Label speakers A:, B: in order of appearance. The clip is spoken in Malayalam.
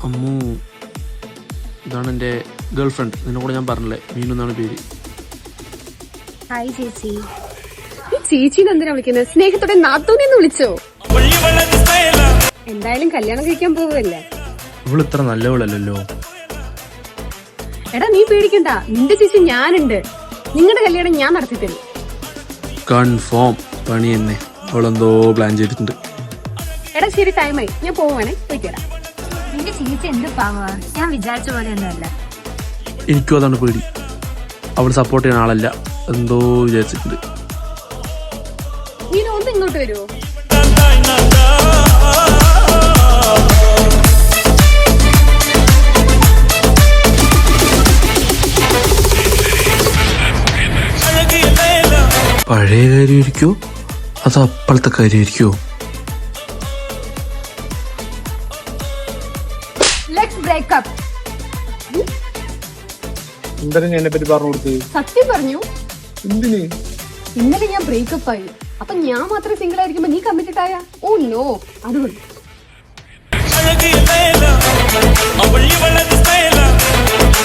A: അമ്മു, ഇതാണ് എൻ്റെ ഗേൾ ഫ്രണ്ട്. നിന്നോട് ഞാൻ പറഞ്ഞില്ലേ, മീനു എന്നാണ് പേര്.
B: ഹായ് ചേച്ചി. ഈ ചേച്ചിന്ന് എന്തിനാ വിളിക്കുന്നത്? സ്നേഹത്തോടെ നാത്തൂനെന്ന് വിളിച്ചോ? എന്തായാലും കല്യാണം കഴിക്കാൻ പോവുകയല്ലേ.
A: ഇവള് ഇത്ര നല്ലവളല്ലോ.
B: എടാ നീ പേടിക്കണ്ട, നിന്റെ ചേച്ചി ഞാനുണ്ട്. നിങ്ങളുടെ കല്യാണം ഞാൻ നടത്തി തരും.
A: കൺഫേം പണി തന്നെ. അവളെന്തോ പ്ലാൻ ചെയ്തിട്ടുണ്ട്.
B: എടാ ശരി, ടൈമായി, ഞാൻ പോവാണേ, പോയിക്കടാ.
C: നിന്റെ ചേച്ചി എന്ത് പാവാ, ഞാൻ വിചാരിച്ച പോലെ ഒന്നുമല്ല.
A: എനിക്കും അതാണ് പേടി. അവൾ സപ്പോർട്ട് ചെയ്യുന്ന ആളല്ല, എന്തോ വിചാരിച്ചിട്ടുണ്ട്.
B: നീ ഒന്ന് ഇങ്ങോട്ട് വരുമോ?
A: പഴയ കാര്യമായിരിക്കോ അതോ അപ്പോഴത്തെ കാര്യമായിരിക്കോ?
B: Let's break up.
D: എന്തായാലും ഞാൻ എന്നെ പറ്റി പറഞ്ഞു കൊടുത്ത്.
B: സത്യം പറഞ്ഞു.
D: എന്തിന്?
B: ഇന്നലെ ഞാൻ ബ്രേക്കപ്പ് ആയി. അപ്പൊ ഞാൻ മാത്രം സിംഗിൾ ആയിരിക്കുമ്പോ നീ കമ്മിറ്റഡ് ആയ? ഓ നോ, അതുകൊണ്ട്